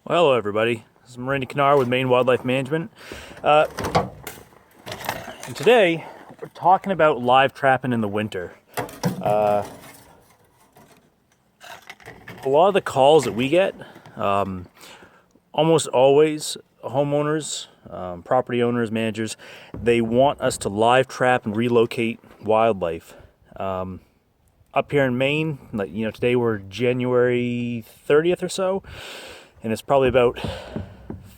Well, hello everybody. This is Randy Knar with Maine Wildlife Management. And today, we're talking about live trapping in the winter. A lot of the calls that we get, almost always homeowners, property owners, managers, they want us to live trap and relocate wildlife. Up here in Maine, today we're January 30th or so, and it's probably about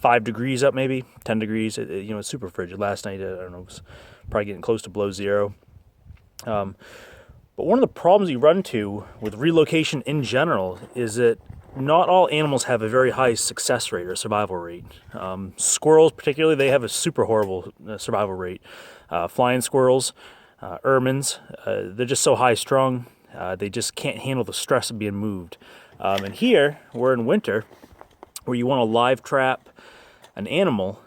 5 degrees up, maybe 10 degrees. It's super frigid. Last night, I don't know, it was probably getting close to below zero. But one of the problems you run into with relocation in general is that not all animals have a very high success rate or survival rate. Squirrels, particularly, they have a super horrible survival rate. Flying squirrels, ermines, they're just so high strung, they just can't handle the stress of being moved. And here, we're in winter, where you want to live trap an animal.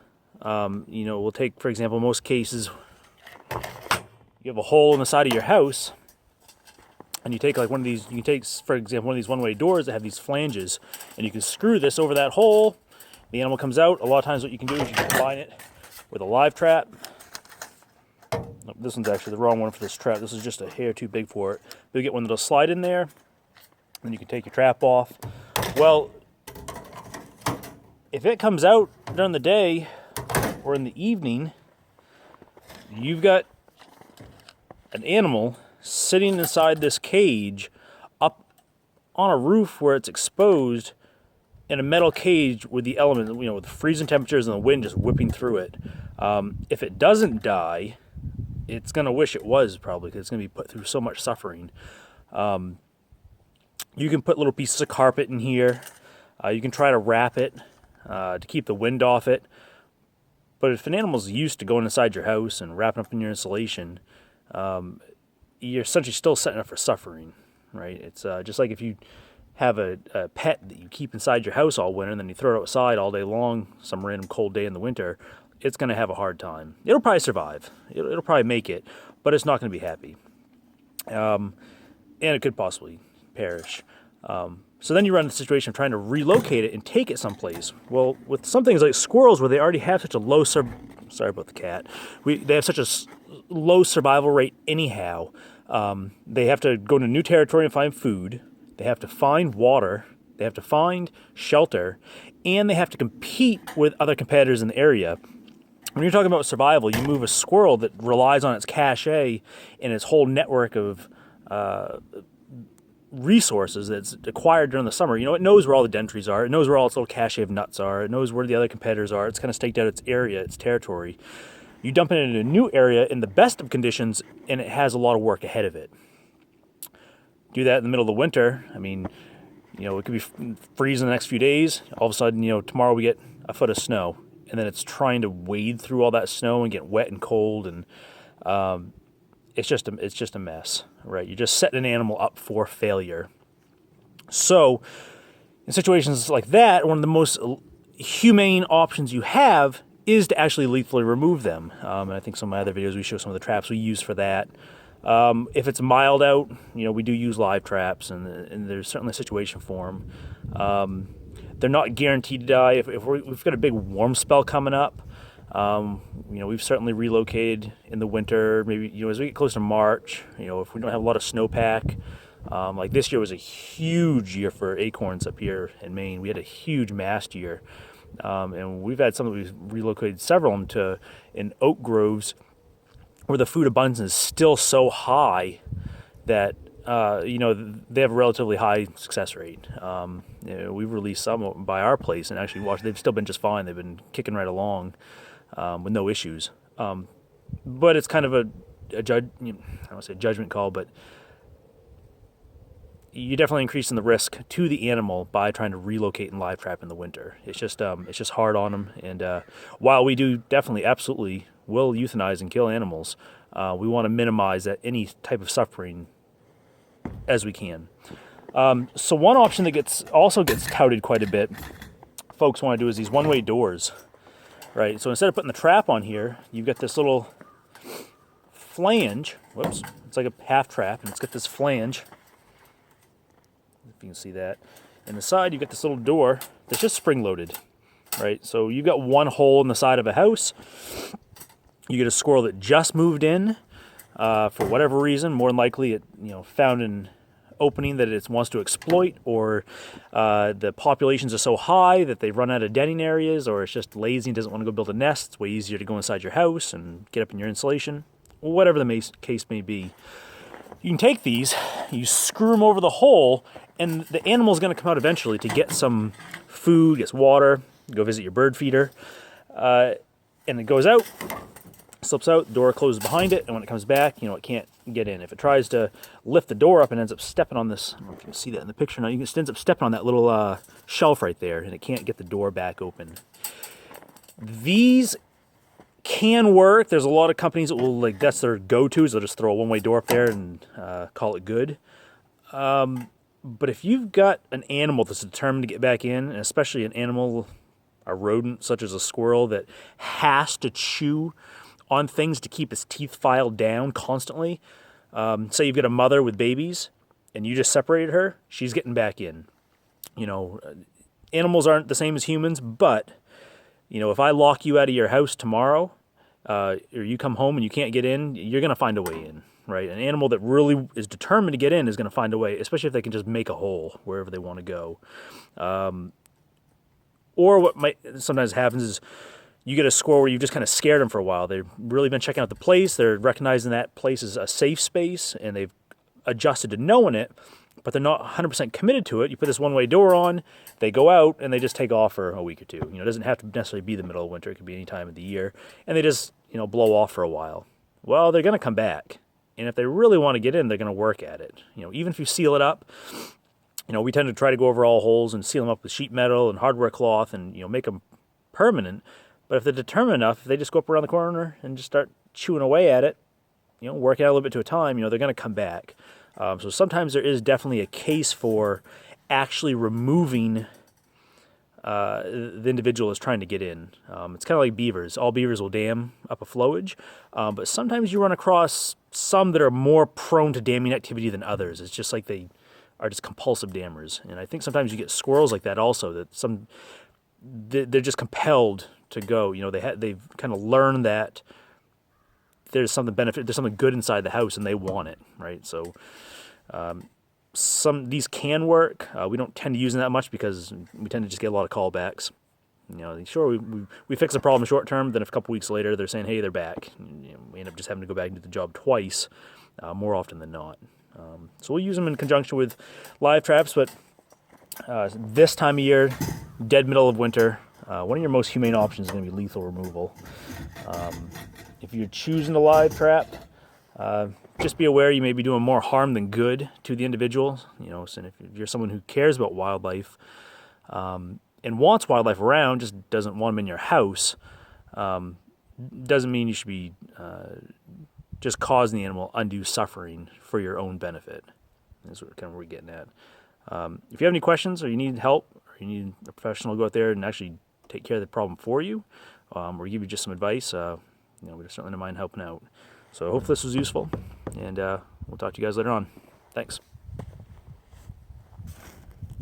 We'll take, for example, most cases, you have a hole in the side of your house, and you take like one of these, you can take, for example, one of these one-way doors that have these flanges, and you can screw this over that hole. The animal comes out. A lot of times what you can do is you can combine it with a live trap. Oh, this one's actually the wrong one for this trap. This is just a hair too big for it. But you get one that'll slide in there, and you can take your trap off. Well, if it comes out during the day or in the evening, you've got an animal sitting inside this cage up on a roof where it's exposed in a metal cage with the element, with the freezing temperatures and the wind just whipping through it. If it doesn't die, it's going to wish it was, probably, because it's going to be put through so much suffering. You can put little pieces of carpet in here. You can try to wrap it to keep the wind off it. But if an animal's used to going inside your house and wrapping up in your insulation, you're essentially still setting up for suffering, right? It's just like if you have a pet that you keep inside your house all winter and then you throw it outside all day long, some random cold day in the winter, it's going to have a hard time. It'll probably survive. It'll probably make it, but it's not going to be happy. And it could possibly perish. So then you run into the situation of trying to relocate it and take it someplace. Well, with some things like squirrels, where they already have such a low sorry about the cat. They have such a low survival rate anyhow. They have to go to new territory and find food. They have to find water. They have to find shelter, and they have to compete with other competitors in the area. When you're talking about survival, you move a squirrel that relies on its cachet and its whole network of resources that's acquired during the summer. It knows where all the dentries are. It knows where all its little cache of nuts are. It knows where the other competitors are. It's kind of staked out its area, its territory. You dump it into a new area in the best of conditions, and it has a lot of work ahead of it. Do that in the middle of the winter. It could be freezing the next few days. All of a sudden, tomorrow we get a foot of snow, and then it's trying to wade through all that snow and get wet and cold, and it's just a mess, right? You're just setting an animal up for failure. So, in situations like that, one of the most humane options you have is to actually lethally remove them. And I think some of my other videos, we show some of the traps we use for that. If it's mild out, we do use live traps, and there's certainly a situation for them. They're not guaranteed to die. If we've got a big warm spell coming up, we've certainly relocated in the winter, maybe, as we get close to March, if we don't have a lot of snowpack. Like this year was a huge year for acorns up here in Maine. We had a huge mast year. And we've had some that we've relocated several of them in oak groves where the food abundance is still so high that, they have a relatively high success rate. We've released some by our place and actually they've still been just fine. They've been kicking right along with no issues. But it's kind of I don't want to say judgment call, but you're definitely increasing the risk to the animal by trying to relocate and live trap in the winter. It's just hard on them. And while we do definitely, absolutely will euthanize and kill animals, we want to minimize any type of suffering as we can. So one option that also gets touted quite a bit, folks want to do, is these one-way doors, right? So instead of putting the trap on here, you've got this little flange. Whoops, it's like a half trap, and it's got this flange. If you can see that. In the side, you've got this little door that's just spring-loaded, right? So you've got one hole in the side of a house. You get a squirrel that just moved in for whatever reason. More than likely, it found an opening that it wants to exploit, or the populations are so high that they've run out of denning areas, or it's just lazy and doesn't want to go build a nest. It's way easier to go inside your house and get up in your insulation. Whatever the case may be. You can take these, you screw them over the hole, and the animal's going to come out eventually to get some food, gets water, go visit your bird feeder, and it goes out, slips out, the door closes behind it, and when it comes back, it can't get in. If it tries to lift the door up and ends up stepping on this, I don't know if you can see that in the picture now, it ends up stepping on that little shelf right there, and it can't get the door back open. These can work. There's a lot of companies that will, that's their go-tos. They'll just throw a one-way door up there and call it good. But if you've got an animal that's determined to get back in, and especially an animal, a rodent such as a squirrel, that has to chew on things to keep its teeth filed down constantly, say you've got a mother with babies and you just separated her, she's getting back in. Animals aren't the same as humans, but if I lock you out of your house tomorrow, or you come home and you can't get in, you're going to find a way in, right? An animal that really is determined to get in is going to find a way, especially if they can just make a hole wherever they want to go. Or what might sometimes happens is you get a squirrel where you've just kind of scared them for a while. They've really been checking out the place. They're recognizing that place is a safe space, and they've adjusted to knowing it, but they're not 100% committed to it. You put this one-way door on, they go out, and they just take off for a week or two. It doesn't have to necessarily be the middle of winter. It could be any time of the year. And they just, blow off for a while. Well, they're going to come back. And if they really want to get in, they're going to work at it. Even if you seal it up, we tend to try to go over all holes and seal them up with sheet metal and hardware cloth and, make them permanent. But if they're determined enough, if they just go up around the corner and just start chewing away at it, working out a little bit to a time, they're going to come back. So sometimes there is definitely a case for actually removing the individual that's trying to get in. It's kind of like beavers. All beavers will dam up a flowage, but sometimes you run across some that are more prone to damming activity than others. It's just like they are just compulsive dammers. And I think sometimes you get squirrels like that also, that they're just compelled to go. They've kind of learned that there's something good inside the house, and they want it, right? So these can work. We don't tend to use them that much because we tend to just get a lot of callbacks. Sure, we fix a problem short term, then a couple weeks later they're saying, hey, they're back. We end up just having to go back and do the job twice, more often than not. So we'll use them in conjunction with live traps, but this time of year, dead middle of winter, one of your most humane options is going to be lethal removal. If you're choosing a live trap, just be aware you may be doing more harm than good to the individual. So if you're someone who cares about wildlife and wants wildlife around, just doesn't want them in your house, doesn't mean you should be just causing the animal undue suffering for your own benefit. That's kind of what we're getting at. If you have any questions, or you need help, or you need a professional to go out there and actually take care of the problem for you, or give you just some advice, we certainly don't mind helping out. So I hope this was useful, and we'll talk to you guys later on. Thanks.